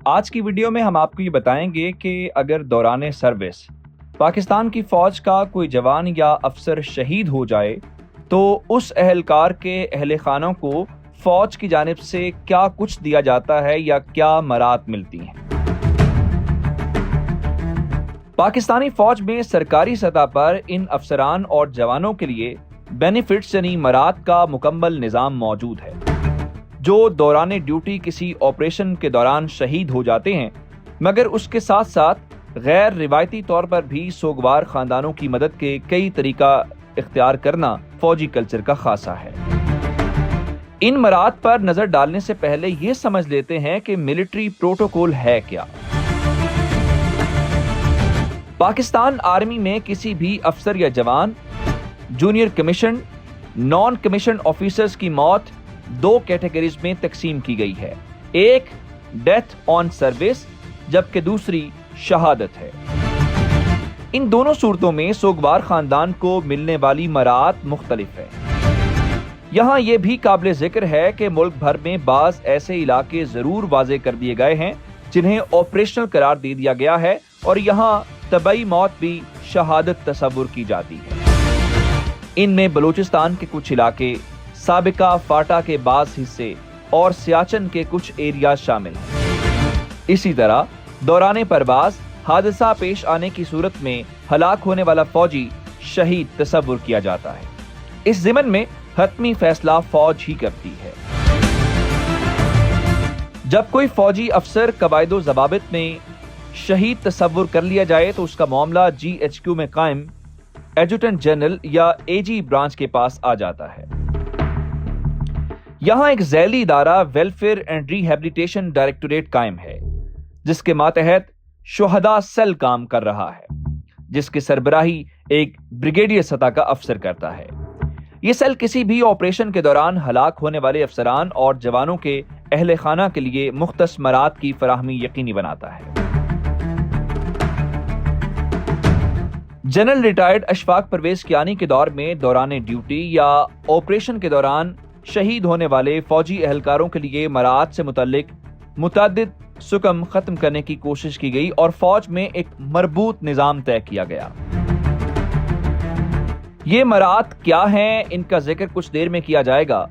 آج کی ویڈیو میں ہم آپ کو یہ بتائیں گے کہ اگر دوران سروس پاکستان کی فوج کا کوئی جوان یا افسر شہید ہو جائے تو اس اہلکار کے اہل خانوں کو فوج کی جانب سے کیا کچھ دیا جاتا ہے یا کیا مراد ملتی ہیں۔ پاکستانی فوج میں سرکاری سطح پر ان افسران اور جوانوں کے لیے بینیفٹس یعنی مراد کا مکمل نظام موجود ہے۔ جو دوران ڈیوٹی کسی آپریشن کے دوران شہید ہو جاتے ہیں مگر اس کے ساتھ ساتھ غیر روایتی طور پر بھی سوگوار خاندانوں کی مدد کے کئی طریقہ اختیار کرنا فوجی کلچر کا خاصہ ہے۔ ان مراد پر نظر ڈالنے سے پہلے یہ سمجھ لیتے ہیں کہ ملٹری پروٹوکول ہے کیا۔ پاکستان آرمی میں کسی بھی افسر یا جوان، junior commission, naan commission officers کی موت دو کیٹیگریز میں تقسیم کی گئی ہے۔ ایک ڈیتھ آن سروس جبکہ دوسری شہادت ہے۔ ان دونوں صورتوں میں سوگوار خاندان کو ملنے والی مراد مختلف ہے۔ یہاں یہ بھی قابل ذکر ہے کہ ملک بھر میں بعض ایسے علاقے ضرور واضح کر دیے گئے ہیں جنہیں آپریشنل قرار دے دیا گیا ہے اور یہاں طبعی موت بھی شہادت تصور کی جاتی ہے۔ ان میں بلوچستان کے کچھ علاقے، سابقہ فاٹا کے بعض حصے اور سیاچن کے کچھ ایریا شامل ہیں۔ اسی طرح دوران پرواز حادثہ پیش آنے کی صورت میں ہلاک ہونے والا فوجی شہید تصور کیا جاتا ہے۔ اس ضمن میں حتمی فیصلہ فوج ہی کرتی ہے۔ جب کوئی فوجی افسر قواعد و ضوابط میں شہید تصور کر لیا جائے تو اس کا معاملہ GHQ میں قائم ایڈجوٹنٹ جنرل یا AG برانچ کے پاس آ جاتا ہے۔ یہاں ایک ذیلی ادارہ ویلفیئر اینڈ ریہیبلیٹیشن ڈائریکٹوریٹ قائم ہے جس کے ماتحت شہداء سیل کام کر رہا ہے، جس کی سربراہی ایک بریگیڈیئر سطح کا افسر کرتا ہے۔ یہ سیل کسی بھی آپریشن کے دوران ہلاک ہونے والے افسران اور جوانوں کے اہل خانہ کے لیے مختص مراد کی فراہمی یقینی بناتا ہے۔ جنرل ریٹائرڈ اشفاق پرویز کیانی کے دور میں دوران ڈیوٹی یا آپریشن کے دوران شہید ہونے والے فوجی اہلکاروں کے لیے مراد سے متعلق متعدد سکم ختم کرنے کی کوشش کی گئی اور فوج میں ایک مربوط نظام طے کیا گیا۔ یہ مراد کیا ہیں ان کا ذکر کچھ دیر میں کیا جائے گا۔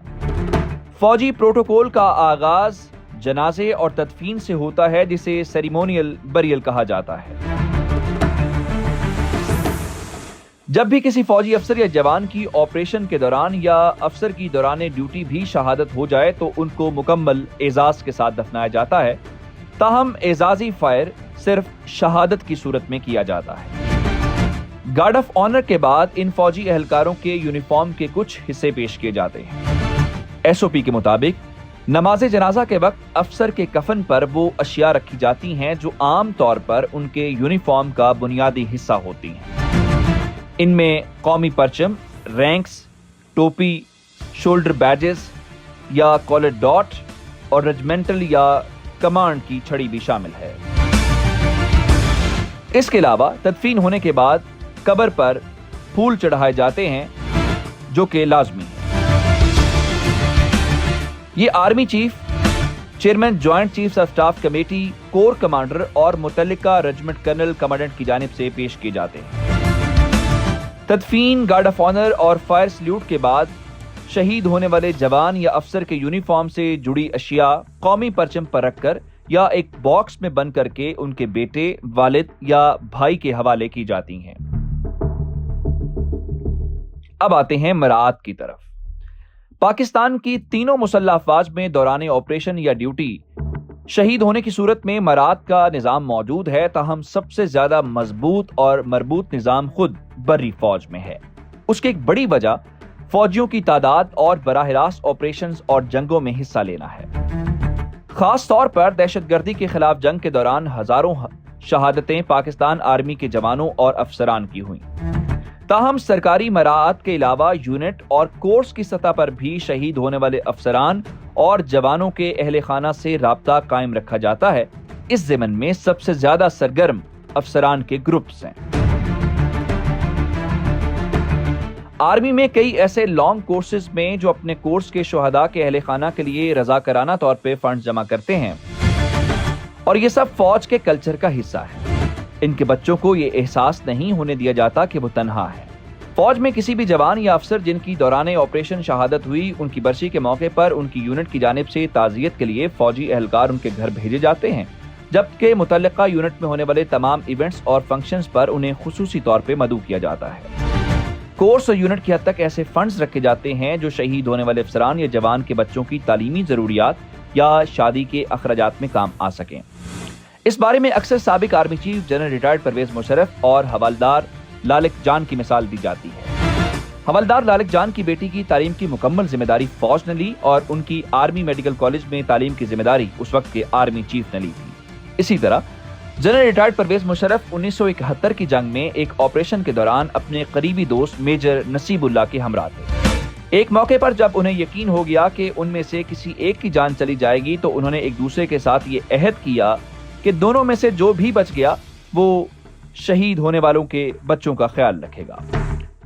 فوجی پروٹوکول کا آغاز جنازے اور تدفین سے ہوتا ہے جسے سیریمونیل بریل کہا جاتا ہے۔ جب بھی کسی فوجی افسر یا جوان کی آپریشن کے دوران یا افسر کی دوران ڈیوٹی بھی شہادت ہو جائے تو ان کو مکمل اعزاز کے ساتھ دفنایا جاتا ہے، تاہم اعزازی فائر صرف شہادت کی صورت میں کیا جاتا ہے۔ گارڈ آف آنر کے بعد ان فوجی اہلکاروں کے یونیفارم کے کچھ حصے پیش کیے جاتے ہیں۔ SOP کے مطابق نماز جنازہ کے وقت افسر کے کفن پر وہ اشیاء رکھی جاتی ہیں جو عام طور پر ان کے یونیفارم کا بنیادی حصہ ہوتی ہیں۔ ان میں قومی پرچم، رینکس، ٹوپی، شولڈر بیجز یا کالر ڈاٹ اور ریجمنٹل یا کمانڈ کی چھڑی بھی شامل ہے۔ اس کے علاوہ تدفین ہونے کے بعد قبر پر پھول چڑھائے جاتے ہیں جو کہ لازمی ہے۔ یہ army chief, chairman joint chiefs of staff committee, corps commander اور متعلقہ ریجمنٹ کرنل کمانڈنٹ کی جانب سے پیش کیے جاتے ہیں۔ تدفین، گارڈ آف آنر اور فائر سلیوٹ کے بعد شہید ہونے والے جوان یا افسر کے یونیفارم سے جڑی اشیاء قومی پرچم پر رکھ کر یا ایک باکس میں بند کر کے ان کے بیٹے، والد یا بھائی کے حوالے کی جاتی ہیں۔ اب آتے ہیں مراد کی طرف۔ پاکستان کی تینوں مسلح افواج میں دوران آپریشن یا ڈیوٹی شہید ہونے کی صورت میں مراد کا نظام موجود ہے، تاہم سب سے زیادہ مضبوط اور مربوط نظام خود بری فوج میں ہے۔ اس کی ایک بڑی وجہ فوجیوں کی تعداد اور براہ راست آپریشنز اور جنگوں میں حصہ لینا ہے۔ خاص طور پر دہشت گردی کے خلاف جنگ کے دوران ہزاروں شہادتیں پاکستان آرمی کے جوانوں اور افسران کی ہوئیں۔ تاہم سرکاری مراعات کے علاوہ یونٹ اور کورس کی سطح پر بھی شہید ہونے والے افسران اور جوانوں کے اہل خانہ سے رابطہ قائم رکھا جاتا ہے۔ اس ضمن میں سب سے زیادہ سرگرم افسران کے گروپس ہیں۔ آرمی میں کئی ایسے لانگ کورسز میں جو اپنے کورس کے شہداء کے اہل خانہ کے لیے رضاکارانہ طور پہ فنڈ جمع کرتے ہیں اور یہ سب فوج کے کلچر کا حصہ ہے۔ ان کے بچوں کو یہ احساس نہیں ہونے دیا جاتا کہ وہ تنہا ہے۔ فوج میں کسی بھی جوان یا افسر جن کی دوران آپریشن شہادت ہوئی، ان کی برسی کے موقع پر ان کی یونٹ کی جانب سے تعزیت کے لیے فوجی اہلکار ان کے گھر بھیجے جاتے ہیں، جبکہ متعلقہ یونٹ میں ہونے والے تمام ایونٹس اور فنکشنز پر انہیں خصوصی طور پہ مدعو کیا جاتا ہے۔ کورس اور یونٹ کی حد تک ایسے فنڈز رکھے جاتے ہیں جو شہید ہونے والے افسران یا جوان کے بچوں کی تعلیمی ضروریات یا شادی کے اخراجات میں کام آ سکیں۔ اس بارے میں اکثر سابق army chief general retired Pervez Musharraf اور حوالدار لالک جان کی مثال دی جاتی ہے۔ حوالدار لالک جان کی بیٹی کی تعلیم کی مکمل ذمہ داری فوج نے لی اور ان کی آرمی میڈیکل کالج میں تعلیم کی ذمہ داری اس وقت کے آرمی چیف نے لی تھی۔ اسی طرح جنرل ریٹائرڈ پرویز مشرف 1971 کی جنگ میں ایک آپریشن کے دوران اپنے قریبی دوست میجر نصیب اللہ کے ہمراہ تھے۔ ایک موقع پر جب انہیں یقین ہو گیا کہ ان میں سے کسی ایک کی جان چلی جائے گی تو انہوں نے ایک دوسرے کے ساتھ یہ عہد کیا کہ دونوں میں سے جو بھی بچ گیا وہ شہید ہونے والوں کے بچوں کا خیال رکھے گا۔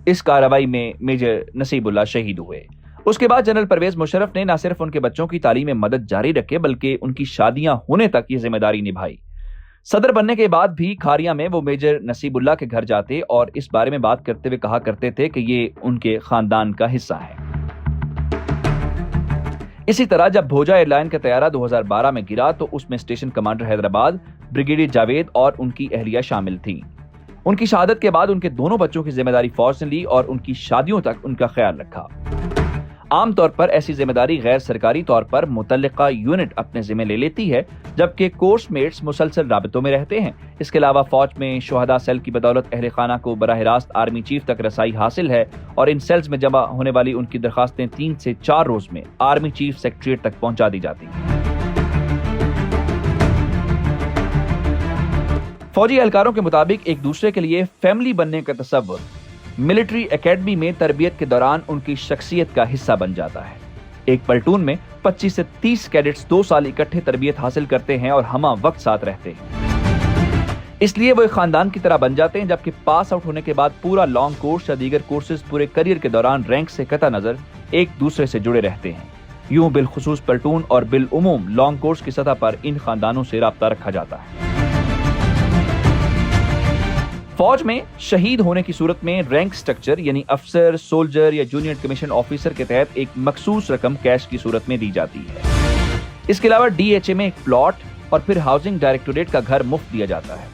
اس کارروائی میں میجر نصیب اللہ شہید ہوئے۔ اس کے بعد جنرل پرویز مشرف نے نہ صرف ان کے بچوں کی تعلیم میں مدد جاری رکھے بلکہ ان کی شادیاں ہونے تک یہ ذمہ داری نبھائی۔ صدر بننے کے بعد بھی کھاریاں میں وہ میجر نصیب اللہ کے گھر جاتے اور اس بارے میں بات کرتے ہوئے کہا کرتے تھے کہ یہ ان کے خاندان کا حصہ ہے۔ اسی طرح جب بھوجا ایئر لائن کا طیارہ 2012 میں گرا تو اس میں station commander Hyderabad brigadier Javed اور ان کی اہلیہ شامل تھیں۔ ان کی شہادت کے بعد ان کے دونوں بچوں کی ذمہ داری فوج نے لی اور ان کی شادیوں تک ان کا خیال رکھا۔ عام طور پر ایسی ذمہ داری غیر سرکاری طور پر متعلقہ یونٹ اپنے ذمہ لے لیتی ہے، جبکہ کورس میٹس مسلسل رابطوں میں رہتے ہیں۔ اس کے علاوہ فوج میں شہداء سیل کی بدولت اہل خانہ کو براہ راست آرمی چیف تک رسائی حاصل ہے اور ان سیلز میں جمع ہونے والی ان کی درخواستیں 3 سے 4 روز میں آرمی چیف سیکریٹریٹ تک پہنچا دی جاتی ہیں۔ فوجی اہلکاروں کے مطابق ایک دوسرے کے لیے فیملی بننے کا تصور ملٹری اکیڈمی میں تربیت کے دوران ان کی شخصیت کا حصہ بن جاتا ہے۔ ایک پلٹون میں 25 سے 30 کیڈٹس 2 سال اکٹھے تربیت حاصل کرتے ہیں اور ہمہ وقت ساتھ رہتے ہیں۔ اس لیے وہ ایک خاندان کی طرح بن جاتے ہیں، جبکہ پاس آؤٹ ہونے کے بعد پورا لانگ کورس یا دیگر کورسز پورے کریئر کے دوران رینک سے قطع نظر ایک دوسرے سے جڑے رہتے ہیں۔ یوں بالخصوص پلٹون اور بالعموم لانگ کورس کی سطح پر ان خاندانوں سے رابطہ رکھا جاتا ہے۔ فوج میں شہید ہونے کی صورت میں رینک سٹرکچر یعنی افسر، سولجر یا جونیئر کمیشن آفیسر کے تحت ایک مخصوص رقم کیش کی صورت میں دی جاتی ہے۔ اس کے علاوہ ڈی ایچ اے میں ایک پلاٹ اور پھر ہاؤسنگ ڈائریکٹوریٹ کا گھر مفت دیا جاتا ہے۔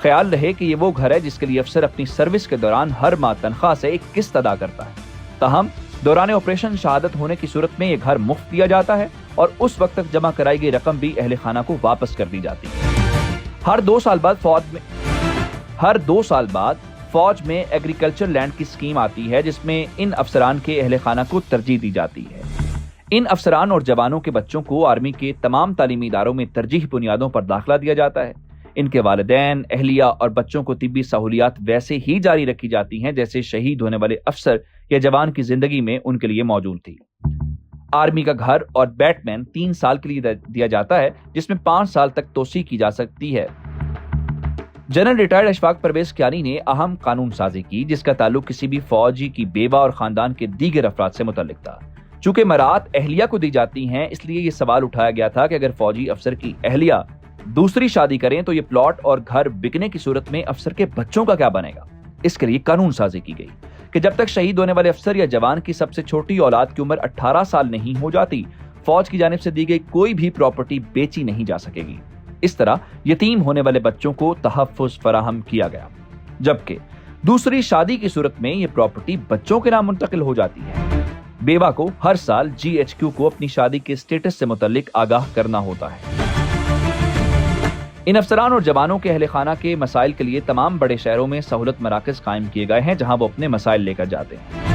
خیال رہے کہ یہ وہ گھر ہے جس کے لیے افسر اپنی سروس کے دوران ہر ماہ تنخواہ سے ایک قسط ادا کرتا ہے۔ تاہم دوران آپریشن شہادت ہونے کی صورت میں یہ گھر مفت دیا جاتا ہے اور اس وقت تک جمع کرائی گئی رقم بھی اہل خانہ کو واپس کر دی جاتی ہے۔ ہر 2 سال بعد فوج میں ایگریکلچر لینڈ کی اسکیم آتی ہے جس میں ان افسران کے اہل خانہ کو ترجیح دی جاتی ہے۔ ان افسران اور جوانوں کے بچوں کو آرمی کے تمام تعلیمی اداروں میں ترجیحی بنیادوں پر داخلہ دیا جاتا ہے۔ ان کے والدین، اہلیہ اور بچوں کو طبی سہولیات ویسے ہی جاری رکھی جاتی ہیں جیسے شہید ہونے والے افسر یا جوان کی زندگی میں ان کے لیے موجود تھی۔ آرمی کا گھر اور بیٹ مین 3 سال کے لیے دیا جاتا ہے، جس میں 5 سال تک توسیع کی جا سکتی ہے۔ جنرل ریٹائرڈ اشفاق پرویز کیانی نے اہم قانون سازی کی جس کا تعلق کسی بھی فوجی کی بیوہ اور خاندان کے دیگر افراد سے متعلق تھا۔ چونکہ مراعات اہلیہ کو دی جاتی ہیں، اس لیے یہ سوال اٹھایا گیا تھا کہ اگر فوجی افسر کی اہلیہ دوسری شادی کریں تو یہ پلاٹ اور گھر بکنے کی صورت میں افسر کے بچوں کا کیا بنے گا۔ اس کے لیے قانون سازی کی گئی کہ جب تک شہید ہونے والے افسر یا جوان کی سب سے چھوٹی اولاد کی عمر 18 سال نہیں ہو جاتی، فوج کی جانب سے دی گئی کوئی بھی پراپرٹی بیچی نہیں جا سکے گی۔ اس طرح یتیم ہونے والے بچوں کو تحفظ فراہم کیا گیا، جبکہ دوسری شادی کی صورت میں یہ پراپرٹی بچوں کے نام منتقل ہو جاتی ہے۔ بیوہ کو ہر سال GHQ کو اپنی شادی کے سٹیٹس سے متعلق آگاہ کرنا ہوتا ہے۔ ان افسران اور جوانوں کے اہل خانہ کے مسائل کے لیے تمام بڑے شہروں میں سہولت مراکز قائم کیے گئے ہیں جہاں وہ اپنے مسائل لے کر جاتے ہیں۔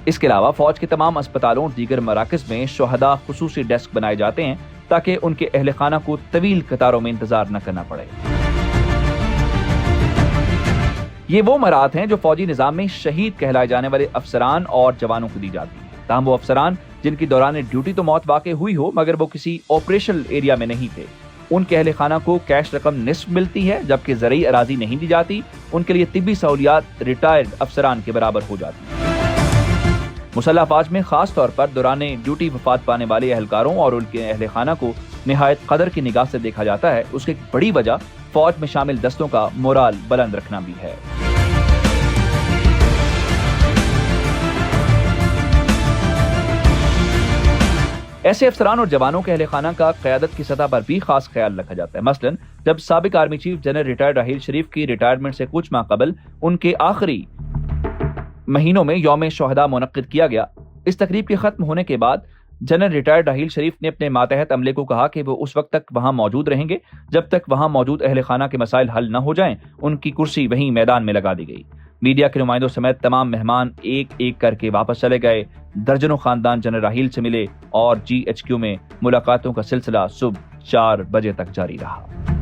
اس کے علاوہ فوج کے تمام اسپتالوں اور دیگر مراکز میں شہداء خصوصی ڈیسک بنائے جاتے ہیں تاکہ ان کے اہل خانہ کو طویل قطاروں میں انتظار نہ کرنا پڑے۔ یہ وہ مراعات ہیں جو فوجی نظام میں شہید کہلائے جانے والے افسران اور جوانوں کو دی جاتی ہیں۔ تاہم وہ افسران جن کی دوران ڈیوٹی تو موت واقع ہوئی ہو مگر وہ کسی آپریشنل ایریا میں نہیں تھے، ان کے اہل خانہ کو کیش رقم نصف ملتی ہے، جبکہ زرعی اراضی نہیں دی جاتی۔ ان کے لیے طبی سہولیات ریٹائرڈ افسران کے برابر ہو جاتی ہیں۔ مسلح افواج میں خاص طور پر دوران ڈیوٹی وفات پانے والے اہلکاروں اور ان کے اہل خانہ کو نہایت قدر کی نگاہ سے دیکھا جاتا ہے، اس کی ایک بڑی وجہ فوج میں شامل دستوں کا مورال بلند رکھنا بھی ہے۔ ایسے افسران اور جوانوں کے اہل خانہ کا قیادت کی سطح پر بھی خاص خیال رکھا جاتا ہے۔ مثلا جب سابق army chief general retired Raheel Sharif کی ریٹائرمنٹ سے کچھ ماہ قبل ان کے آخری مہینوں میں یوم شہداء منعقد کیا گیا، اس تقریب کے ختم ہونے کے بعد جنرل ریٹائرڈ راحیل شریف نے اپنے ماتحت عملے کو کہا کہ وہ اس وقت تک وہاں موجود رہیں گے جب تک وہاں موجود اہل خانہ کے مسائل حل نہ ہو جائیں۔ ان کی کرسی وہیں میدان میں لگا دی گئی۔ میڈیا کے نمائندوں سمیت تمام مہمان ایک ایک کر کے واپس چلے گئے۔ درجنوں خاندان جنرل راحیل سے ملے اور GHQ میں ملاقاتوں کا سلسلہ صبح 4 بجے تک جاری رہا۔